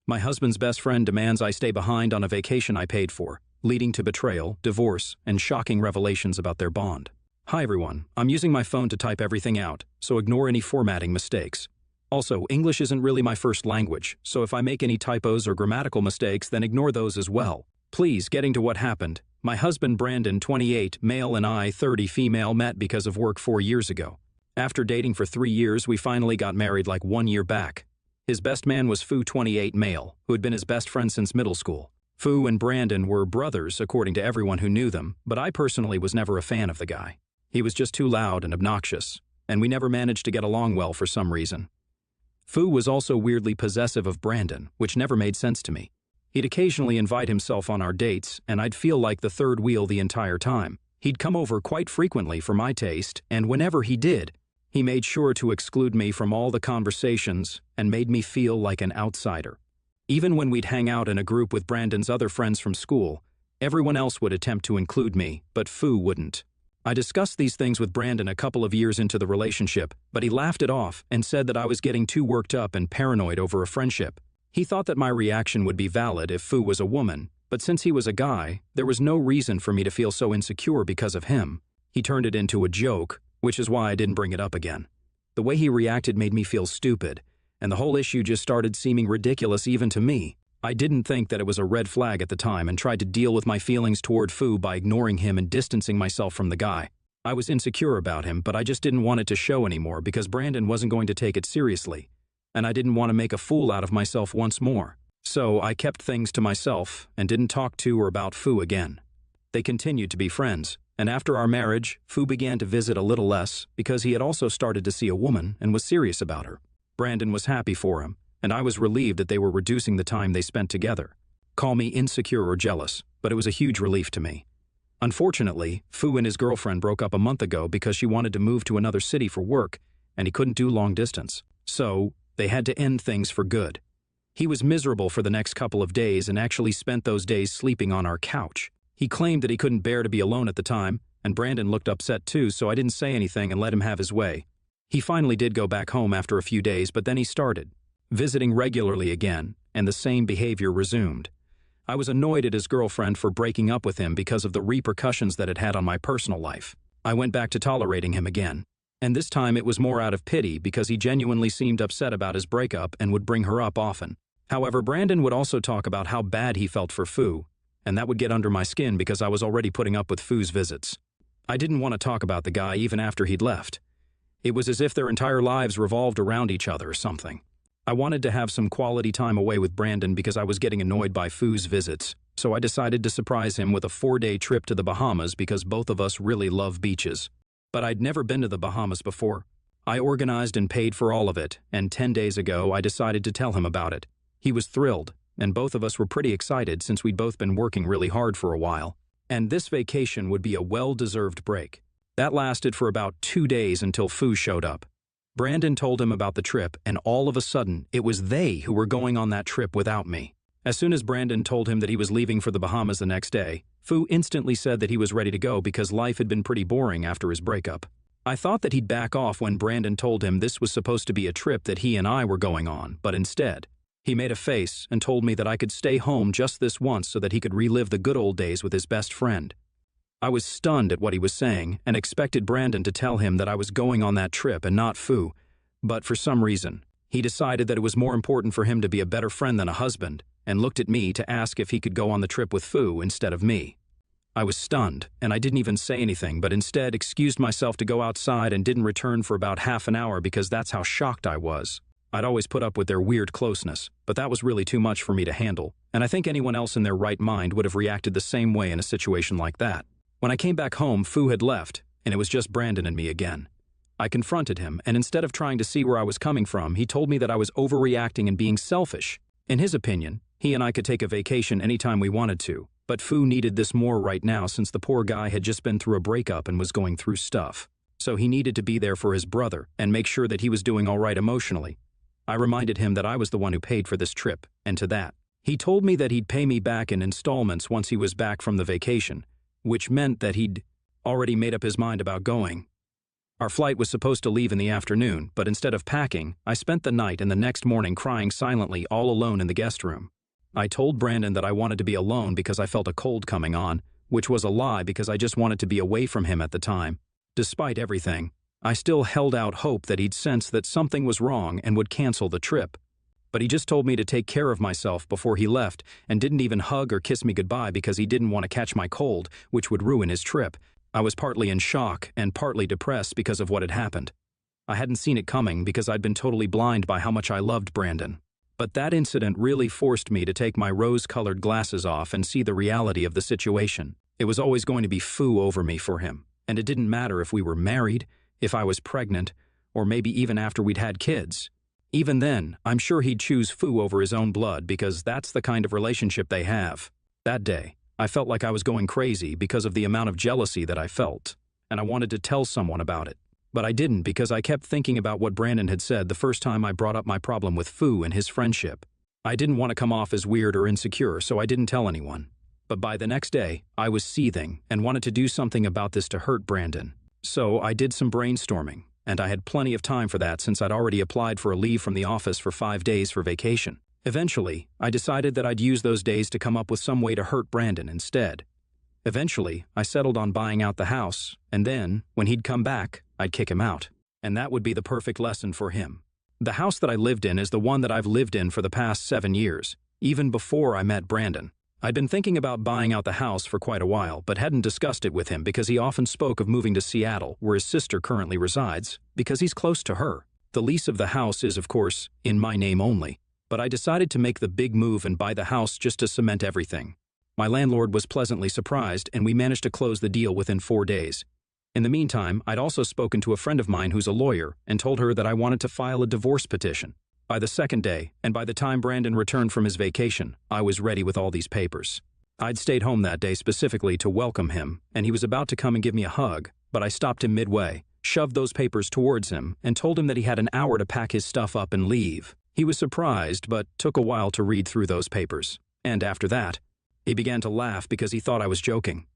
My husband's best friend demands I stay behind on a vacation I paid for, leading to betrayal, divorce, and shocking revelations about their bond. Hi everyone, I'm using my phone to type everything out, so ignore any formatting mistakes. Also, English isn't really my first language, so if I make any typos or grammatical mistakes, then ignore those as well. Please, getting to what happened. My husband Brandon, 28, male, and I, 30, female, met because of work 4 years ago. After dating for 3 years, we finally got married like 1 year back. His best man was Fu, 28, male, who had been his best friend since middle school. Fu and Brandon were brothers, according to everyone who knew them, but I personally was never a fan of the guy. He was just too loud and obnoxious, and we never managed to get along well for some reason. Fu was also weirdly possessive of Brandon, which never made sense to me. He'd occasionally invite himself on our dates, and I'd feel like the third wheel the entire time. He'd come over quite frequently for my taste, and whenever he did, he made sure to exclude me from all the conversations and made me feel like an outsider. Even when we'd hang out in a group with Brandon's other friends from school, everyone else would attempt to include me, but Fu wouldn't. I discussed these things with Brandon a couple of years into the relationship, but he laughed it off and said that I was getting too worked up and paranoid over a friendship. He thought that my reaction would be valid if Fu was a woman, but since he was a guy, there was no reason for me to feel so insecure because of him. He turned it into a joke, which is why I didn't bring it up again. The way he reacted made me feel stupid, and the whole issue just started seeming ridiculous even to me. I didn't think that it was a red flag at the time and tried to deal with my feelings toward Fu by ignoring him and distancing myself from the guy. I was insecure about him, but I just didn't want it to show anymore because Brandon wasn't going to take it seriously, and I didn't want to make a fool out of myself once more. So I kept things to myself and didn't talk to or about Fu again. They continued to be friends, and after our marriage, Fu began to visit a little less because he had also started to see a woman and was serious about her. Brandon was happy for him, and I was relieved that they were reducing the time they spent together. Call me insecure or jealous, but it was a huge relief to me. Unfortunately, Fu and his girlfriend broke up a month ago because she wanted to move to another city for work, and he couldn't do long distance. So, they had to end things for good. He was miserable for the next couple of days and actually spent those days sleeping on our couch. He claimed that he couldn't bear to be alone at the time, and Brandon looked upset too, so I didn't say anything and let him have his way. He finally did go back home after a few days, but then he started visiting regularly again, and the same behavior resumed. I was annoyed at his girlfriend for breaking up with him because of the repercussions that it had on my personal life. I went back to tolerating him again, and this time it was more out of pity because he genuinely seemed upset about his breakup and would bring her up often. However, Brandon would also talk about how bad he felt for Fu, and that would get under my skin because I was already putting up with Fu's visits. I didn't want to talk about the guy even after he'd left. It was as if their entire lives revolved around each other or something. I wanted to have some quality time away with Brandon because I was getting annoyed by Fu's visits, so I decided to surprise him with a 4-day trip to the Bahamas because both of us really love beaches. But I'd never been to the Bahamas before. I organized and paid for all of it, and 10 days ago I decided to tell him about it. He was thrilled, and both of us were pretty excited since we'd both been working really hard for a while. And this vacation would be a well-deserved break. That lasted for about 2 days until Fu showed up. Brandon told him about the trip, and all of a sudden, it was they who were going on that trip without me. As soon as Brandon told him that he was leaving for the Bahamas the next day, Fu instantly said that he was ready to go because life had been pretty boring after his breakup. I thought that he'd back off when Brandon told him this was supposed to be a trip that he and I were going on, but instead, he made a face and told me that I could stay home just this once so that he could relive the good old days with his best friend. I was stunned at what he was saying and expected Brandon to tell him that I was going on that trip and not Fu, but for some reason, he decided that it was more important for him to be a better friend than a husband and looked at me to ask if he could go on the trip with Fu instead of me. I was stunned, and I didn't even say anything, but instead excused myself to go outside and didn't return for about half an hour because that's how shocked I was. I'd always put up with their weird closeness, but that was really too much for me to handle, and I think anyone else in their right mind would have reacted the same way in a situation like that. When I came back home, Fu had left, and it was just Brandon and me again. I confronted him, and instead of trying to see where I was coming from, he told me that I was overreacting and being selfish. In his opinion, he and I could take a vacation anytime we wanted to, but Fu needed this more right now since the poor guy had just been through a breakup and was going through stuff. So he needed to be there for his brother and make sure that he was doing all right emotionally. I reminded him that I was the one who paid for this trip, and to that, he told me that he'd pay me back in installments once he was back from the vacation, which meant that he'd already made up his mind about going. Our flight was supposed to leave in the afternoon, but instead of packing, I spent the night and the next morning crying silently all alone in the guest room. I told Brandon that I wanted to be alone because I felt a cold coming on, which was a lie because I just wanted to be away from him at the time. Despite everything, I still held out hope that he'd sense that something was wrong and would cancel the trip. But he just told me to take care of myself before he left and didn't even hug or kiss me goodbye because he didn't want to catch my cold, which would ruin his trip. I was partly in shock and partly depressed because of what had happened. I hadn't seen it coming because I'd been totally blind by how much I loved Brandon. But that incident really forced me to take my rose-colored glasses off and see the reality of the situation. It was always going to be Fu over me for him, and it didn't matter if we were married, if I was pregnant, or maybe even after we'd had kids. Even then, I'm sure he'd choose Fu over his own blood because that's the kind of relationship they have. That day, I felt like I was going crazy because of the amount of jealousy that I felt, and I wanted to tell someone about it. But I didn't because I kept thinking about what Brandon had said the first time I brought up my problem with Fu and his friendship. I didn't want to come off as weird or insecure, so I didn't tell anyone. But by the next day, I was seething and wanted to do something about this to hurt Brandon. So I did some brainstorming, and I had plenty of time for that since I'd already applied for a leave from the office for 5 days for vacation. Eventually, I decided that I'd use those days to come up with some way to hurt Brandon instead. Eventually, I settled on buying out the house, and then, when he'd come back, I'd kick him out. And that would be the perfect lesson for him. The house that I lived in is the one that I've lived in for the past 7 years, even before I met Brandon. I'd been thinking about buying out the house for quite a while, but hadn't discussed it with him because he often spoke of moving to Seattle, where his sister currently resides, because he's close to her. The lease of the house is, of course, in my name only. But I decided to make the big move and buy the house just to cement everything. My landlord was pleasantly surprised, and we managed to close the deal within 4 days. In the meantime, I'd also spoken to a friend of mine who's a lawyer and told her that I wanted to file a divorce petition. By the second day, and by the time Brandon returned from his vacation, I was ready with all these papers. I'd stayed home that day specifically to welcome him, and he was about to come and give me a hug, but I stopped him midway, shoved those papers towards him, and told him that he had an hour to pack his stuff up and leave. He was surprised, but took a while to read through those papers. And after that, he began to laugh because he thought I was joking.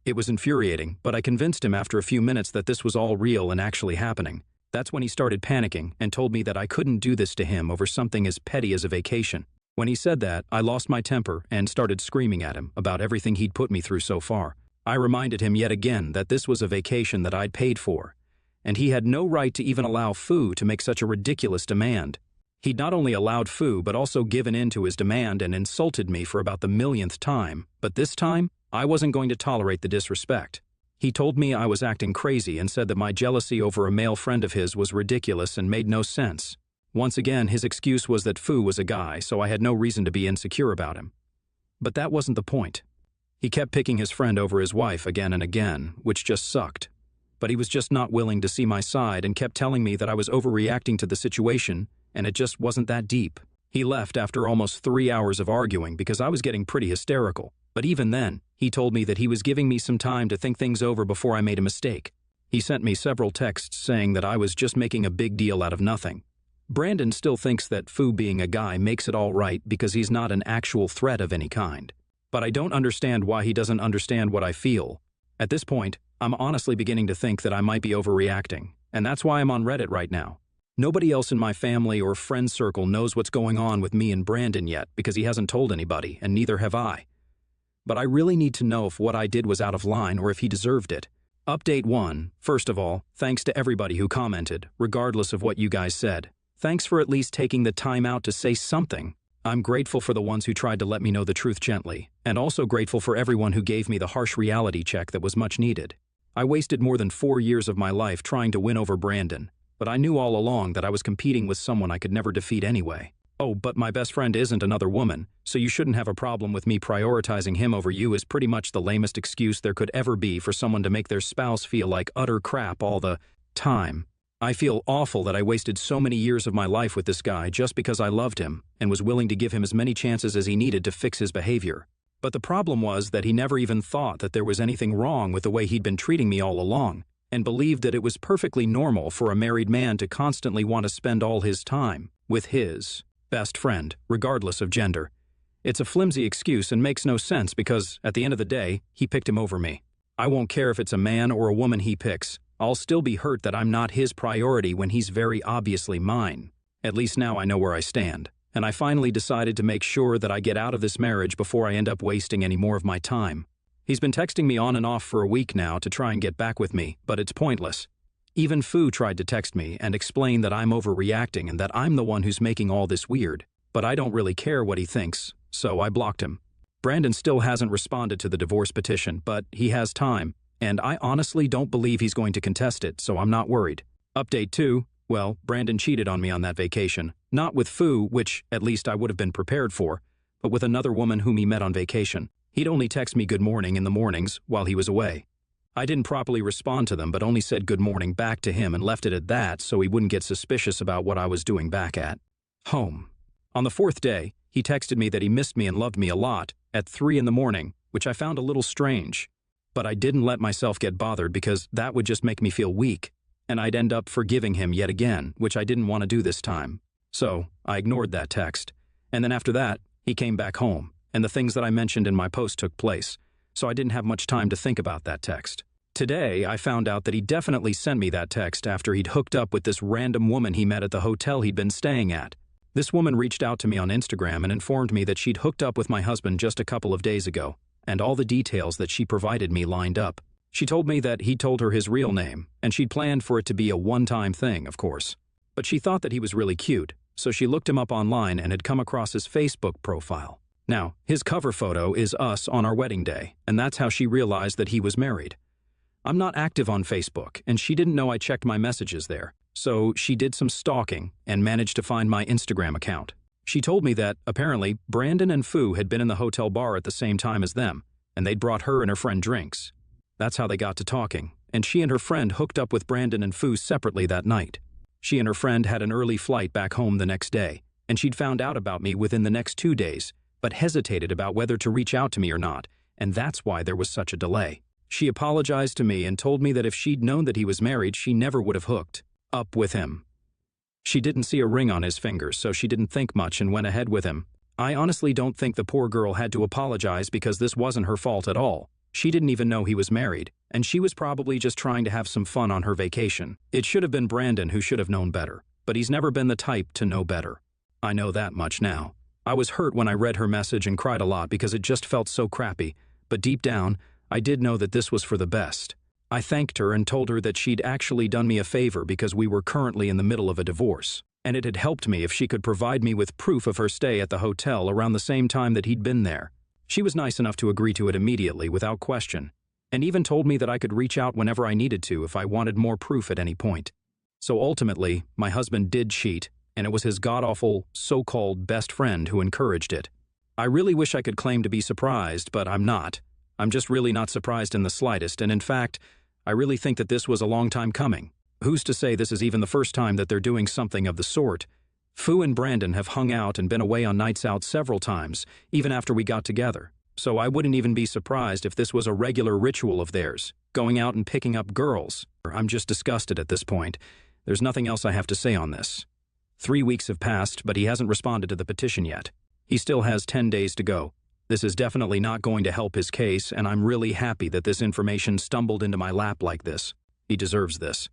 It was infuriating, but I convinced him after a few minutes that this was all real and actually happening. That's when he started panicking and told me that I couldn't do this to him over something as petty as a vacation. When he said that, I lost my temper and started screaming at him about everything he'd put me through so far. I reminded him yet again that this was a vacation that I'd paid for, and he had no right to even allow Fu to make such a ridiculous demand. He'd not only allowed Fu, but also given in to his demand and insulted me for about the millionth time. But this time, I wasn't going to tolerate the disrespect. He told me I was acting crazy and said that my jealousy over a male friend of his was ridiculous and made no sense. Once again, his excuse was that Fu was a guy, so I had no reason to be insecure about him. But that wasn't the point. He kept picking his friend over his wife again and again, which just sucked. But he was just not willing to see my side and kept telling me that I was overreacting to the situation, and it just wasn't that deep. He left after almost 3 hours of arguing because I was getting pretty hysterical. But even then, he told me that he was giving me some time to think things over before I made a mistake. He sent me several texts saying that I was just making a big deal out of nothing. Brandon still thinks that Fu being a guy makes it all right because he's not an actual threat of any kind. But I don't understand why he doesn't understand what I feel. At this point, I'm honestly beginning to think that I might be overreacting, and that's why I'm on Reddit right now. Nobody else in my family or friend circle knows what's going on with me and Brandon yet because he hasn't told anybody, and neither have I. But I really need to know if what I did was out of line or if he deserved it. Update 1. First of all, thanks to everybody who commented, regardless of what you guys said. Thanks for at least taking the time out to say something. I'm grateful for the ones who tried to let me know the truth gently, and also grateful for everyone who gave me the harsh reality check that was much needed. I wasted more than 4 years of my life trying to win over Brandon, but I knew all along that I was competing with someone I could never defeat anyway. Oh, but my best friend isn't another woman, so you shouldn't have a problem with me prioritizing him over you is pretty much the lamest excuse there could ever be for someone to make their spouse feel like utter crap all the time. I feel awful that I wasted so many years of my life with this guy just because I loved him and was willing to give him as many chances as he needed to fix his behavior. But the problem was that he never even thought that there was anything wrong with the way he'd been treating me all along, and believed that it was perfectly normal for a married man to constantly want to spend all his time with his best friend, regardless of gender. It's a flimsy excuse and makes no sense because, at the end of the day, he picked him over me. I won't care if it's a man or a woman he picks. I'll still be hurt that I'm not his priority when he's very obviously mine. At least now I know where I stand, and I finally decided to make sure that I get out of this marriage before I end up wasting any more of my time. He's been texting me on and off for a week now to try and get back with me, but it's pointless. Even Fu tried to text me and explain that I'm overreacting and that I'm the one who's making all this weird, but I don't really care what he thinks, so I blocked him. Brandon still hasn't responded to the divorce petition, but he has time, and I honestly don't believe he's going to contest it, so I'm not worried. Update 2, well, Brandon cheated on me on that vacation. Not with Fu, which at least I would have been prepared for, but with another woman whom he met on vacation. He'd only text me good morning in the mornings while he was away. I didn't properly respond to them, but only said good morning back to him and left it at that so he wouldn't get suspicious about what I was doing back at home. On the 4th day, he texted me that he missed me and loved me a lot at 3 in the morning, which I found a little strange. But I didn't let myself get bothered because that would just make me feel weak, and I'd end up forgiving him yet again, which I didn't want to do this time. So I ignored that text. And then after that, he came back home, and the things that I mentioned in my post took place, so I didn't have much time to think about that text. Today, I found out that he definitely sent me that text after he'd hooked up with this random woman he met at the hotel he'd been staying at. This woman reached out to me on Instagram and informed me that she'd hooked up with my husband just a couple of days ago, and all the details that she provided me lined up. She told me that he'd told her his real name, and she'd planned for it to be a one-time thing, of course. But she thought that he was really cute, so she looked him up online and had come across his Facebook profile. Now, his cover photo is us on our wedding day, and that's how she realized that he was married. I'm not active on Facebook, and she didn't know I checked my messages there, so she did some stalking and managed to find my Instagram account. She told me that, apparently, Brandon and Fu had been in the hotel bar at the same time as them, and they'd brought her and her friend drinks. That's how they got to talking, and she and her friend hooked up with Brandon and Fu separately that night. She and her friend had an early flight back home the next day, and she'd found out about me within the next 2 days, but hesitated about whether to reach out to me or not, and that's why there was such a delay. She apologized to me and told me that if she'd known that he was married, she never would have hooked up with him. She didn't see a ring on his fingers, so she didn't think much and went ahead with him. I honestly don't think the poor girl had to apologize because this wasn't her fault at all. She didn't even know he was married, and she was probably just trying to have some fun on her vacation. It should have been Brandon who should have known better, but he's never been the type to know better. I know that much now. I was hurt when I read her message and cried a lot because it just felt so crappy, but deep down, I did know that this was for the best. I thanked her and told her that she'd actually done me a favor because we were currently in the middle of a divorce, and it had helped me if she could provide me with proof of her stay at the hotel around the same time that he'd been there. She was nice enough to agree to it immediately without question, and even told me that I could reach out whenever I needed to if I wanted more proof at any point. So ultimately, my husband did cheat, and it was his god-awful, so-called best friend who encouraged it. I really wish I could claim to be surprised, but I'm not. I'm just really not surprised in the slightest, and in fact, I really think that this was a long time coming. Who's to say this is even the first time that they're doing something of the sort? Fu and Brandon have hung out and been away on nights out several times, even after we got together. So I wouldn't even be surprised if this was a regular ritual of theirs, going out and picking up girls. I'm just disgusted at this point. There's nothing else I have to say on this. 3 weeks have passed, but he hasn't responded to the petition yet. He still has 10 days to go. This is definitely not going to help his case, and I'm really happy that this information stumbled into my lap like this. He deserves this.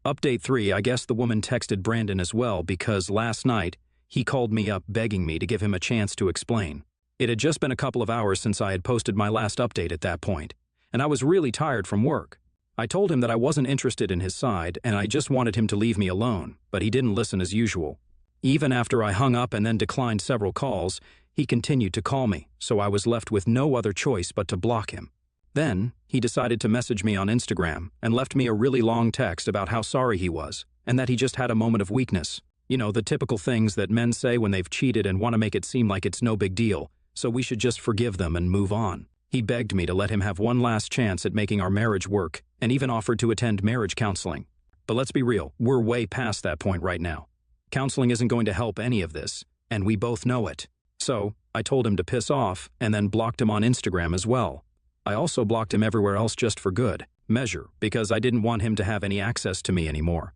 Update 3, I guess the woman texted Brandon as well because last night, he called me up begging me to give him a chance to explain. It had just been a couple of hours since I had posted my last update at that point, and I was really tired from work. I told him that I wasn't interested in his side and I just wanted him to leave me alone, but he didn't listen as usual. Even after I hung up and then declined several calls, he continued to call me, so I was left with no other choice but to block him. Then, he decided to message me on Instagram and left me a really long text about how sorry he was and that he just had a moment of weakness. You know, the typical things that men say when they've cheated and want to make it seem like it's no big deal, so we should just forgive them and move on. He begged me to let him have one last chance at making our marriage work and even offered to attend marriage counseling. But let's be real, we're way past that point right now. Counseling isn't going to help any of this, and we both know it. So, I told him to piss off and then blocked him on Instagram as well. I also blocked him everywhere else just for good measure because I didn't want him to have any access to me anymore.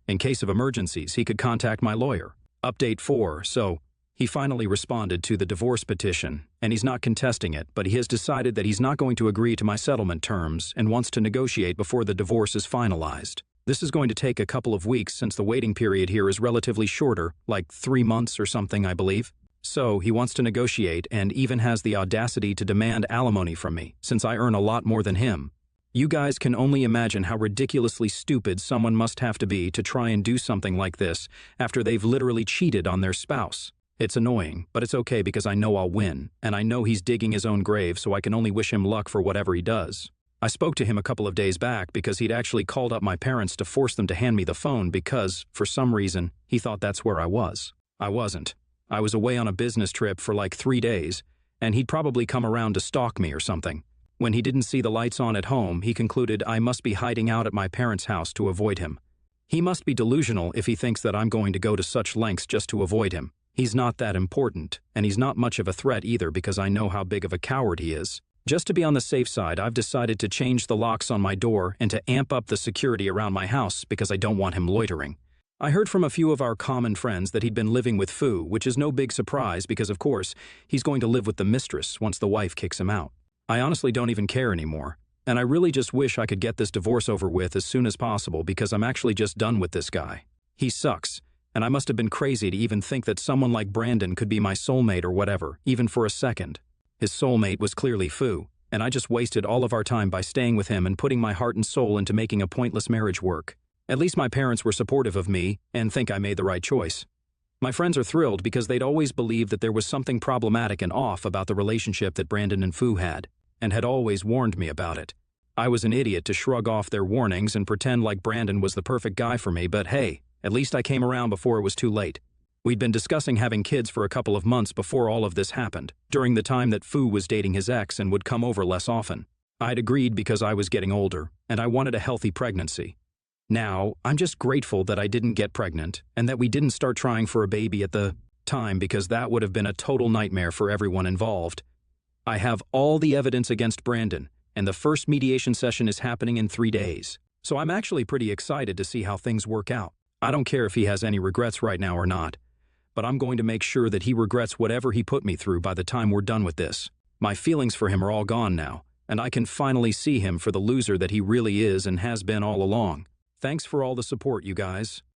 In case of emergencies, he could contact my lawyer. Update 4, so He finally responded to the divorce petition, and he's not contesting it, but he has decided that he's not going to agree to my settlement terms and wants to negotiate before the divorce is finalized. This is going to take a couple of weeks since the waiting period here is relatively shorter, like 3 months or something, I believe. So he wants to negotiate and even has the audacity to demand alimony from me, since I earn a lot more than him. You guys can only imagine how ridiculously stupid someone must have to be to try and do something like this after they've literally cheated on their spouse. It's annoying, but it's okay because I know I'll win, and I know he's digging his own grave, so I can only wish him luck for whatever he does. I spoke to him a couple of days back because he'd actually called up my parents to force them to hand me the phone because, for some reason, he thought that's where I was. I wasn't. I was away on a business trip for like 3 days, and he'd probably come around to stalk me or something. When he didn't see the lights on at home, he concluded I must be hiding out at my parents' house to avoid him. He must be delusional if he thinks that I'm going to go to such lengths just to avoid him. He's not that important, and he's not much of a threat either because I know how big of a coward he is. Just to be on the safe side, I've decided to change the locks on my door and to amp up the security around my house because I don't want him loitering. I heard from a few of our common friends that he'd been living with Fu, which is no big surprise because, of course, he's going to live with the mistress once the wife kicks him out. I honestly don't even care anymore, and I really just wish I could get this divorce over with as soon as possible because I'm actually just done with this guy. He sucks, and I must have been crazy to even think that someone like Brandon could be my soulmate or whatever, even for a second. His soulmate was clearly Fu, and I just wasted all of our time by staying with him and putting my heart and soul into making a pointless marriage work. At least my parents were supportive of me and think I made the right choice. My friends are thrilled because they'd always believed that there was something problematic and off about the relationship that Brandon and Fu had, and had always warned me about it. I was an idiot to shrug off their warnings and pretend like Brandon was the perfect guy for me, but hey, at least I came around before it was too late. We'd been discussing having kids for a couple of months before all of this happened, during the time that Fu was dating his ex and would come over less often. I'd agreed because I was getting older, and I wanted a healthy pregnancy. Now, I'm just grateful that I didn't get pregnant and that we didn't start trying for a baby at the time because that would have been a total nightmare for everyone involved. I have all the evidence against Brandon, and the first mediation session is happening in 3 days. So I'm actually pretty excited to see how things work out. I don't care if he has any regrets right now or not, but I'm going to make sure that he regrets whatever he put me through by the time we're done with this. My feelings for him are all gone now, and I can finally see him for the loser that he really is and has been all along. Thanks for all the support, you guys.